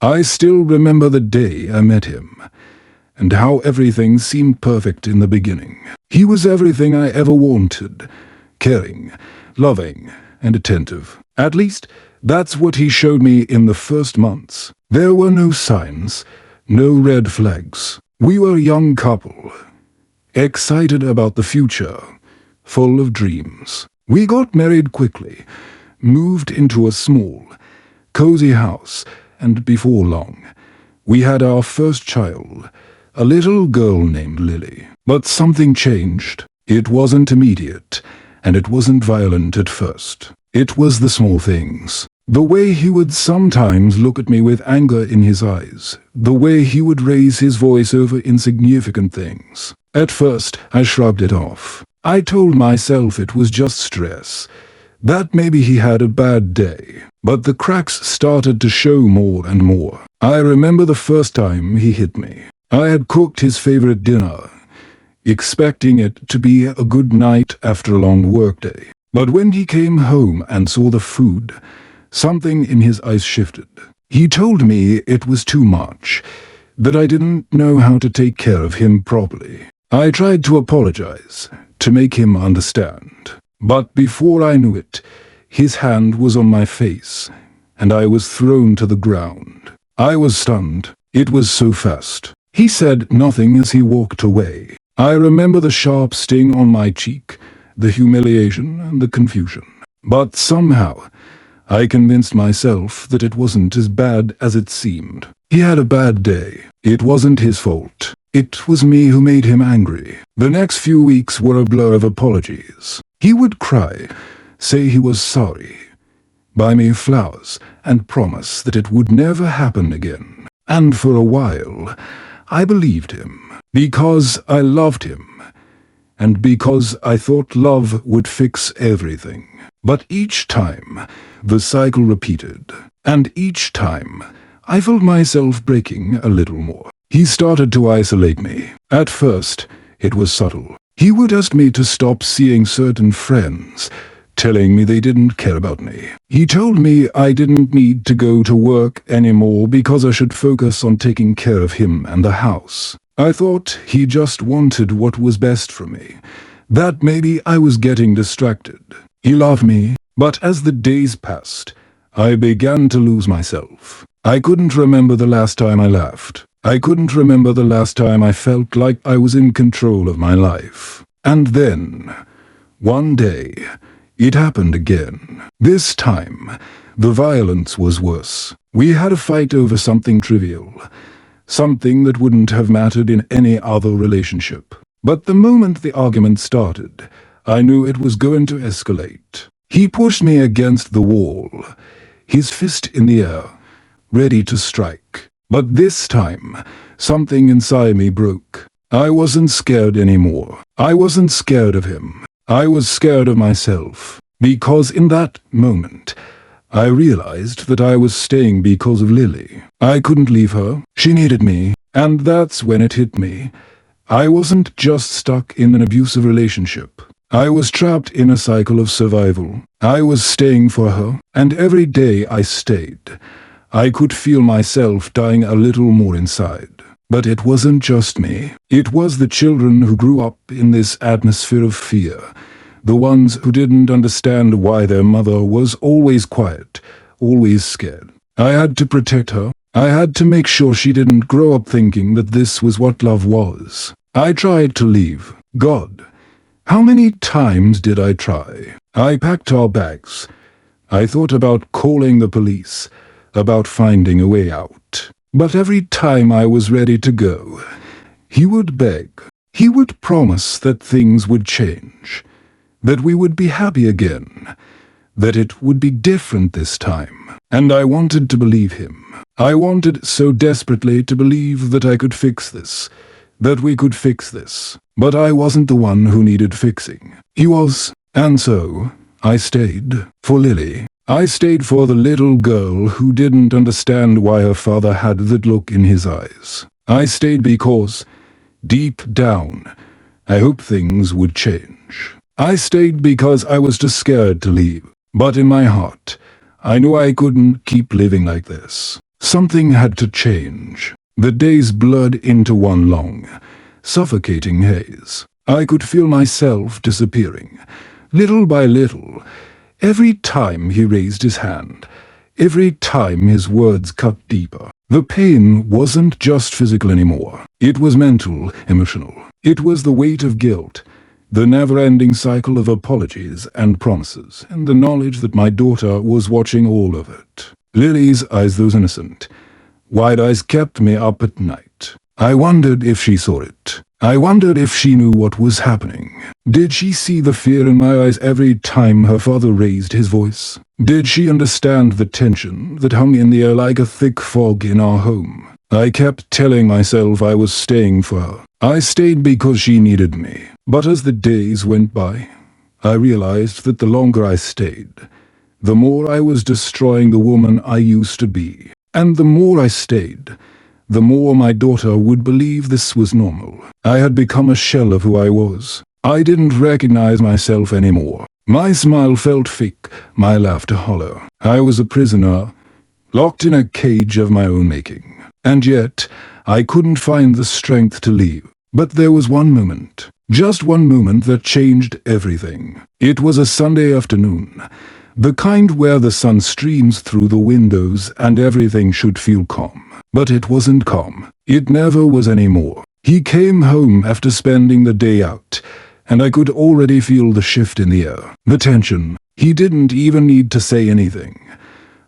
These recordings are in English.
I still remember the day I met him, and how everything seemed perfect in the beginning. He was everything I ever wanted: caring, loving, and attentive. At least, that's what he showed me in the first months. There were no signs, no red flags. We were a young couple, excited about the future, full of dreams. We got married quickly, moved into a small, cozy house, and before long, we had our first child, a little girl named Lily. But something changed. It wasn't immediate, and it wasn't violent at first. It was the small things. The way he would sometimes look at me with anger in his eyes. The way he would raise his voice over insignificant things. At first, I shrugged it off. I told myself it was just stress, that maybe he had a bad day. But the cracks started to show more and more. I remember the first time he hit me. I had cooked his favorite dinner, expecting it to be a good night after a long workday. But when he came home and saw the food, something in his eyes shifted. He told me it was too much, that I didn't know how to take care of him properly. I tried to apologize, to make him understand. But before I knew it, his hand was on my face, and I was thrown to the ground. I was stunned. It was so fast. He said nothing as he walked away. I remember the sharp sting on my cheek, the humiliation and the confusion. But somehow, I convinced myself that it wasn't as bad as it seemed. He had a bad day. It wasn't his fault. It was me who made him angry. The next few weeks were a blur of apologies. He would cry, say he was sorry, buy me flowers, and promise that it would never happen again. And for a while, I believed him, because I loved him, and because I thought love would fix everything. But each time, the cycle repeated, and each time, I felt myself breaking a little more. He started to isolate me. At first, it was subtle. He would ask me to stop seeing certain friends, telling me they didn't care about me. He told me I didn't need to go to work anymore because I should focus on taking care of him and the house. I thought he just wanted what was best for me, that maybe I was getting distracted. He loved me, but as the days passed, I began to lose myself. I couldn't remember the last time I laughed. I couldn't remember the last time I felt like I was in control of my life. And then, one day, it happened again. This time, the violence was worse. We had a fight over something trivial, something that wouldn't have mattered in any other relationship. But the moment the argument started, I knew it was going to escalate. He pushed me against the wall, his fist in the air, ready to strike. But this time, something inside me broke. I wasn't scared anymore. I wasn't scared of him. I was scared of myself. Because in that moment, I realized that I was staying because of Lily. I couldn't leave her. She needed me. And that's when it hit me. I wasn't just stuck in an abusive relationship. I was trapped in a cycle of survival. I was staying for her, and every day I stayed, I could feel myself dying a little more inside. But it wasn't just me. It was the children who grew up in this atmosphere of fear. The ones who didn't understand why their mother was always quiet, always scared. I had to protect her. I had to make sure she didn't grow up thinking that this was what love was. I tried to leave. God, how many times did I try? I packed our bags. I thought about calling the police, about finding a way out. But every time I was ready to go, he would beg. He would promise that things would change, that we would be happy again, that it would be different this time. And I wanted to believe him. I wanted so desperately to believe that I could fix this, that we could fix this. But I wasn't the one who needed fixing. He was. And so, I stayed. For Lily. I stayed for the little girl who didn't understand why her father had that look in his eyes. I stayed because, deep down, I hoped things would change. I stayed because I was too scared to leave. But in my heart, I knew I couldn't keep living like this. Something had to change. The days blurred into one long, suffocating haze. I could feel myself disappearing, little by little, every time he raised his hand, every time his words cut deeper. The pain wasn't just physical anymore. It was mental, emotional. It was the weight of guilt, the never-ending cycle of apologies and promises, and the knowledge that my daughter was watching all of it. Lily's eyes, those innocent, wide eyes, kept me up at night. I wondered if she saw it. I wondered if she knew what was happening. Did she see the fear in my eyes every time her father raised his voice? Did she understand the tension that hung in the air like a thick fog in our home? I kept telling myself I was staying for her. I stayed because she needed me. But as the days went by, I realized that the longer I stayed, the more I was destroying the woman I used to be. And the more I stayed, the more my daughter would believe this was normal. I had become a shell of who I was. I didn't recognize myself anymore. My smile felt fake, my laughter hollow. I was a prisoner, locked in a cage of my own making. And yet, I couldn't find the strength to leave. But there was one moment, just one moment, that changed everything. It was a Sunday afternoon, the kind where the sun streams through the windows and everything should feel calm. But it wasn't calm. It never was anymore. He came home after spending the day out, and I could already feel the shift in the air, the tension. He didn't even need to say anything.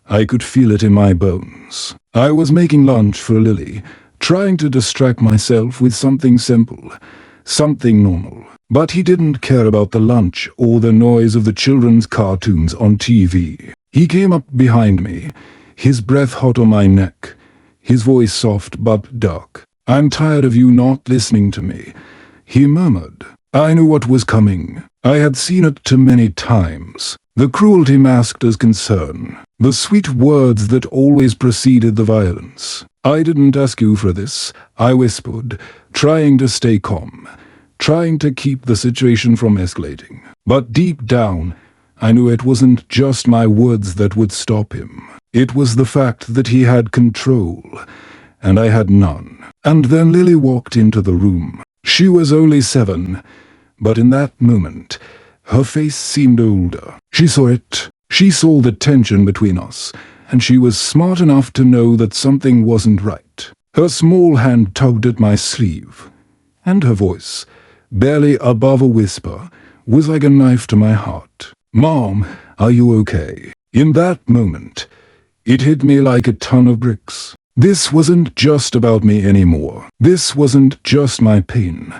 I could feel it in my bones. I was making lunch for Lily, trying to distract myself with something simple, something normal. But he didn't care about the lunch or the noise of the children's cartoons on TV. He came up behind me, his breath hot on my neck, his voice soft but dark. "I'm tired of you not listening to me," he murmured. I knew what was coming. I had seen it too many times. The cruelty masked as concern, the sweet words that always preceded the violence. "I didn't ask you for this," I whispered, trying to stay calm, trying to keep the situation from escalating. But deep down, I knew it wasn't just my words that would stop him. It was the fact that he had control, and I had none. And then Lily walked into the room. She was only 7, but in that moment, her face seemed older. She saw it. She saw the tension between us, and she was smart enough to know that something wasn't right. Her small hand tugged at my sleeve, and her voice, barely above a whisper, was like a knife to my heart. "Mom, are you okay?" In that moment, it hit me like a ton of bricks. This wasn't just about me anymore. This wasn't just my pain,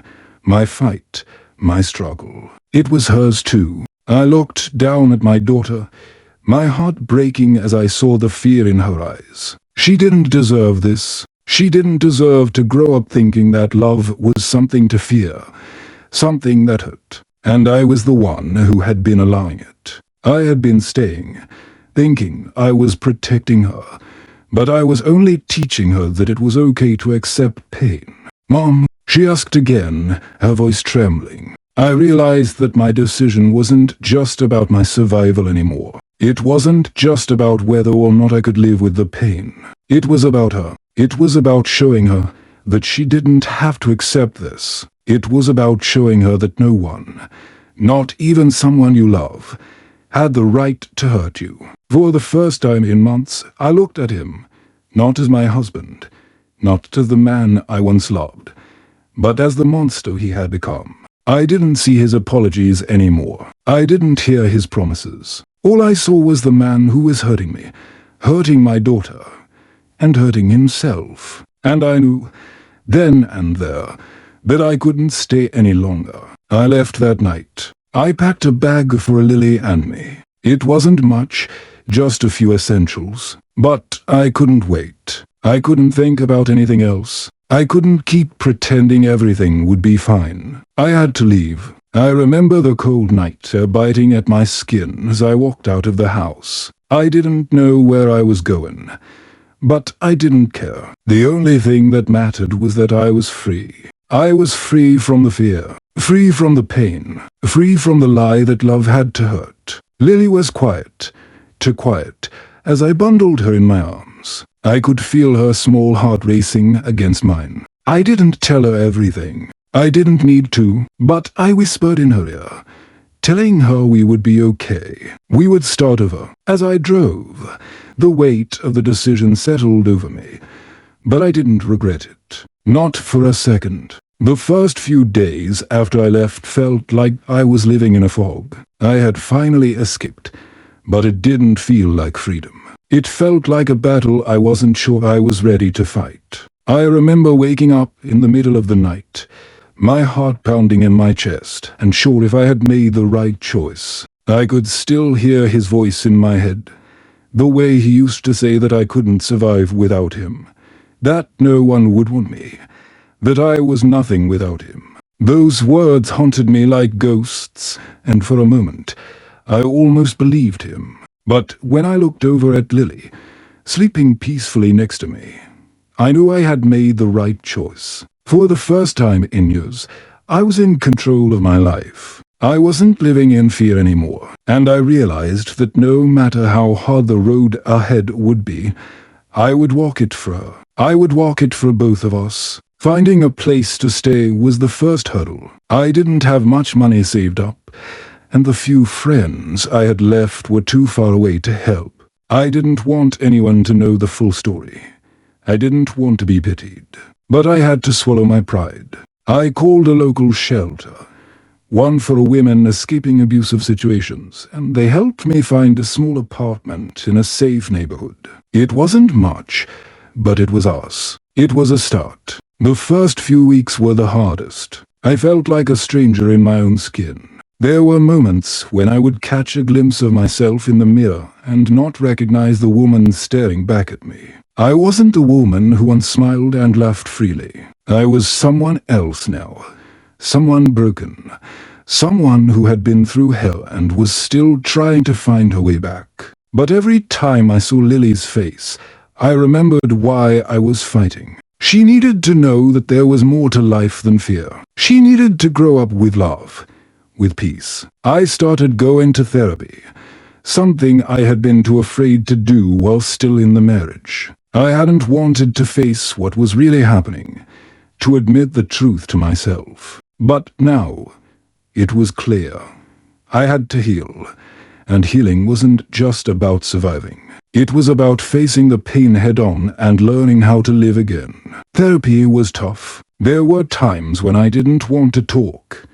my fight, my struggle. It was hers too. I looked down at my daughter, my heart breaking as I saw the fear in her eyes. She didn't deserve this. She didn't deserve to grow up thinking that love was something to fear, something that hurt. And I was the one who had been allowing it. I had been staying, thinking I was protecting her, but I was only teaching her that it was okay to accept pain. "Mom," she asked again, her voice trembling. I realized that my decision wasn't just about my survival anymore. It wasn't just about whether or not I could live with the pain. It was about her. It was about showing her that she didn't have to accept this. It was about showing her that no one, not even someone you love, had the right to hurt you. For the first time in months, I looked at him, not as my husband, not as the man I once loved, but as the monster he had become. I didn't see his apologies anymore. I didn't hear his promises. All I saw was the man who was hurting me, hurting my daughter, and hurting himself. And I knew, then and there, that I couldn't stay any longer. I left that night. I packed a bag for Lily and me. It wasn't much, just a few essentials. But I couldn't wait. I couldn't think about anything else. I couldn't keep pretending everything would be fine. I had to leave. I remember the cold night air biting at my skin as I walked out of the house. I didn't know where I was going, but I didn't care. The only thing that mattered was that I was free. I was free from the fear, free from the pain, free from the lie that love had to hurt. Lily was quiet, too quiet, as I bundled her in my arms. I could feel her small heart racing against mine. I didn't tell her everything. I didn't need to, but I whispered in her ear, telling her we would be okay. We would start over. As I drove, the weight of the decision settled over me, but I didn't regret it. Not for a second. The first few days after I left felt like I was living in a fog. I had finally escaped, but it didn't feel like freedom. It felt like a battle I wasn't sure I was ready to fight. I remember waking up in the middle of the night, my heart pounding in my chest, and sure if I had made the right choice. I could still hear his voice in my head, the way he used to say that I couldn't survive without him, that no one would want me, that I was nothing without him. Those words haunted me like ghosts, and for a moment, I almost believed him. But when I looked over at Lily, sleeping peacefully next to me, I knew I had made the right choice. For the first time in years, I was in control of my life. I wasn't living in fear anymore, and I realized that no matter how hard the road ahead would be, I would walk it for her. I would walk it for both of us. Finding a place to stay was the first hurdle. I didn't have much money saved up, and the few friends I had left were too far away to help. I didn't want anyone to know the full story. I didn't want to be pitied. But I had to swallow my pride. I called a local shelter, one for women escaping abusive situations, and they helped me find a small apartment in a safe neighborhood. It wasn't much, but it was us. It was a start. The first few weeks were the hardest. I felt like a stranger in my own skin. There were moments when I would catch a glimpse of myself in the mirror and not recognize the woman staring back at me. I wasn't the woman who once smiled and laughed freely. I was someone else now. Someone broken. Someone who had been through hell and was still trying to find her way back. But every time I saw Lily's face, I remembered why I was fighting. She needed to know that there was more to life than fear. She needed to grow up with love, with peace. I started going to therapy, something I had been too afraid to do while still in the marriage. I hadn't wanted to face what was really happening, to admit the truth to myself. But now, it was clear. I had to heal, and healing wasn't just about surviving. It was about facing the pain head-on and learning how to live again. Therapy was tough. There were times when I didn't want to talk,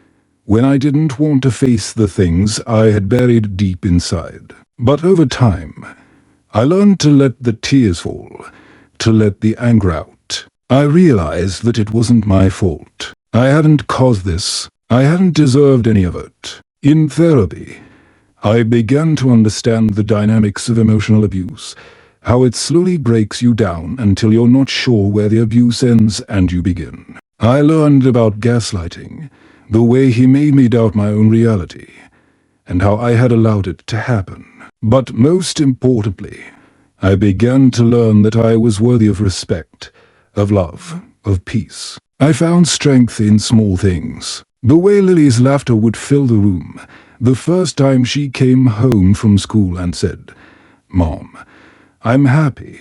when I didn't want to face the things I had buried deep inside. But over time, I learned to let the tears fall, to let the anger out. I realized that it wasn't my fault. I hadn't caused this. I hadn't deserved any of it. In therapy, I began to understand the dynamics of emotional abuse, how it slowly breaks you down until you're not sure where the abuse ends and you begin. I learned about gaslighting, the way he made me doubt my own reality, and how I had allowed it to happen. But most importantly, I began to learn that I was worthy of respect, of love, of peace. I found strength in small things. The way Lily's laughter would fill the room, the first time she came home from school and said, "Mom, I'm happy,"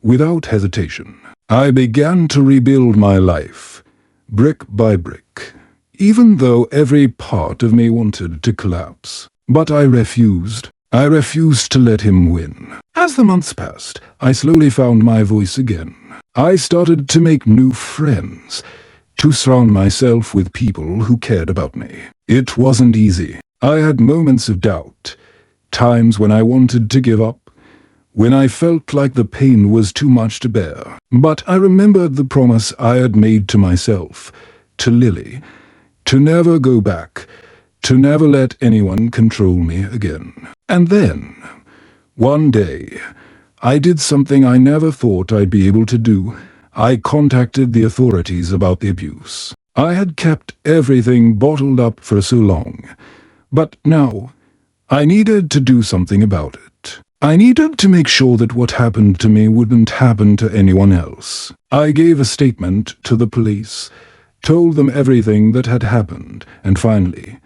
without hesitation. I began to rebuild my life, brick by brick, even though every part of me wanted to collapse. But I refused. I refused to let him win. As the months passed, I slowly found my voice again. I started to make new friends, to surround myself with people who cared about me. It wasn't easy. I had moments of doubt, times when I wanted to give up, when I felt like the pain was too much to bear. But I remembered the promise I had made to myself, to Lily, to never go back, to never let anyone control me again. And then, one day, I did something I never thought I'd be able to do. I contacted the authorities about the abuse. I had kept everything bottled up for so long. But now, I needed to do something about it. I needed to make sure that what happened to me wouldn't happen to anyone else. I gave a statement to the police, told them everything that had happened, and finally,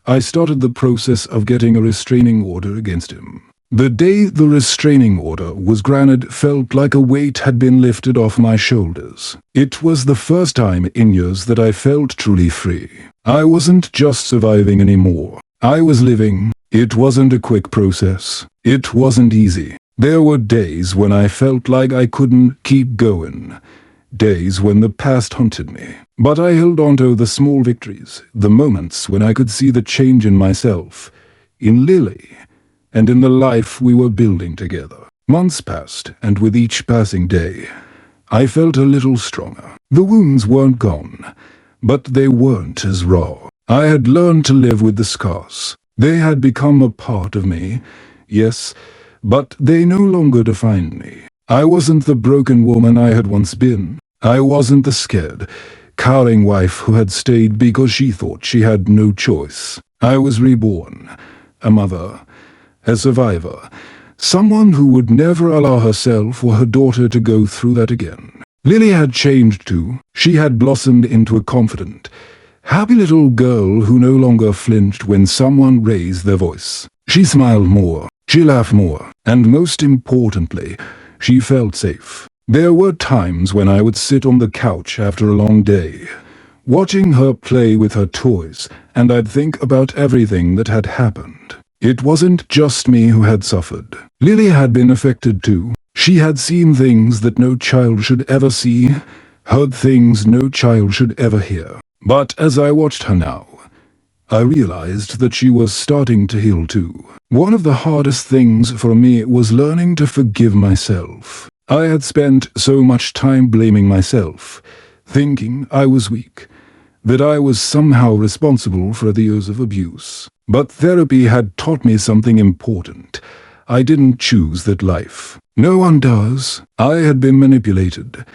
I started the process of getting a restraining order against him. The day the restraining order was granted felt like a weight had been lifted off my shoulders. It was the first time in years that I felt truly free. I wasn't just surviving anymore. I was living. It wasn't a quick process. It wasn't easy. There were days when I felt like I couldn't keep going. Days when the past haunted me. But I held on to the small victories, the moments when I could see the change in myself, in Lily, and in the life we were building together. Months passed, and with each passing day, I felt a little stronger. The wounds weren't gone, but they weren't as raw. I had learned to live with the scars. They had become a part of me, yes, but they no longer defined me. I wasn't the broken woman I had once been. I wasn't the scared, cowering wife who had stayed because she thought she had no choice. I was reborn, a mother, a survivor, someone who would never allow herself or her daughter to go through that again. Lily had changed too. She had blossomed into a confident, happy little girl who no longer flinched when someone raised their voice. She smiled more, she laughed more, and most importantly, she felt safe. There were times when I would sit on the couch after a long day, watching her play with her toys, and I'd think about everything that had happened. It wasn't just me who had suffered. Lily had been affected too. She had seen things that no child should ever see, heard things no child should ever hear. But as I watched her now, I realized that she was starting to heal too. One of the hardest things for me was learning to forgive myself. I had spent so much time blaming myself, thinking I was weak, that I was somehow responsible for the years of abuse. But therapy had taught me something important. I didn't choose that life. No one does. I had been manipulated,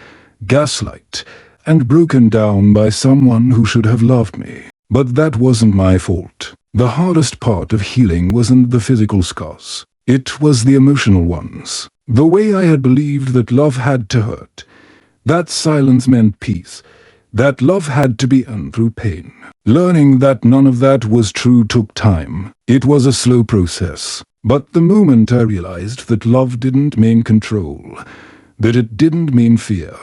gaslight, and broken down by someone who should have loved me. But that wasn't my fault. The hardest part of healing wasn't the physical scars. It was the emotional ones. The way I had believed that love had to hurt, that silence meant peace, that love had to be earned through pain. Learning that none of that was true took time. It was a slow process. But the moment I realized that love didn't mean control, that it didn't mean fear,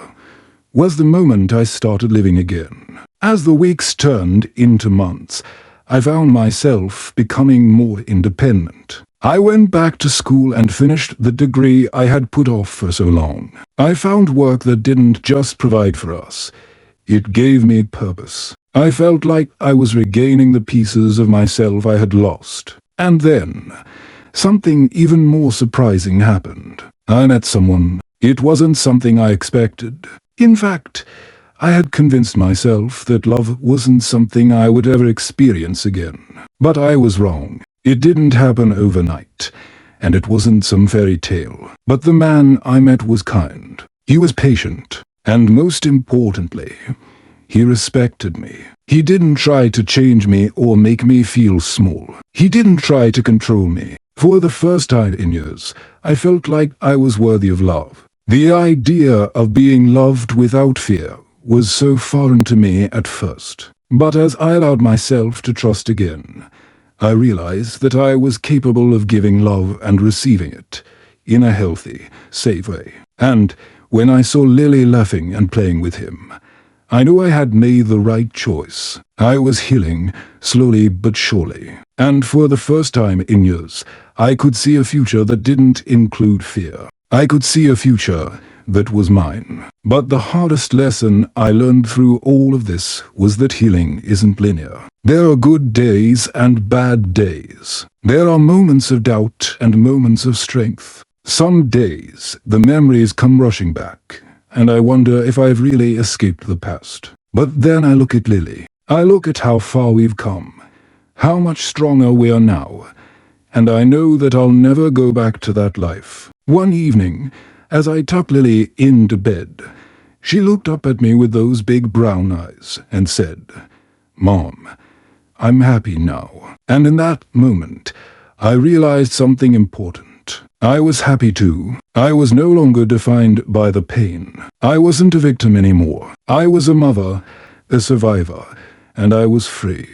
was the moment I started living again. As the weeks turned into months, I found myself becoming more independent. I went back to school and finished the degree I had put off for so long. I found work that didn't just provide for us. It gave me purpose. I felt like I was regaining the pieces of myself I had lost. And then, something even more surprising happened. I met someone. It wasn't something I expected. In fact, I had convinced myself that love wasn't something I would ever experience again. But I was wrong. It didn't happen overnight, and it wasn't some fairy tale. But the man I met was kind. He was patient, and most importantly, he respected me. He didn't try to change me or make me feel small. He didn't try to control me. For the first time in years, I felt like I was worthy of love. The idea of being loved without fear was so foreign to me at first. But as I allowed myself to trust again, I realized that I was capable of giving love and receiving it in a healthy, safe way. And when I saw Lily laughing and playing with him, I knew I had made the right choice. I was healing, slowly but surely. And for the first time in years, I could see a future that didn't include fear. I could see a future that was mine. But the hardest lesson I learned through all of this was that healing isn't linear. There are good days and bad days. There are moments of doubt and moments of strength. Some days, the memories come rushing back, and I wonder if I've really escaped the past. But then I look at Lily. I look at how far we've come, how much stronger we are now, and I know that I'll never go back to that life. One evening, as I tucked Lily into bed, she looked up at me with those big brown eyes and said, "Mom, I'm happy now." And in that moment, I realized something important. I was happy too. I was no longer defined by the pain. I wasn't a victim anymore. I was a mother, a survivor, and I was free.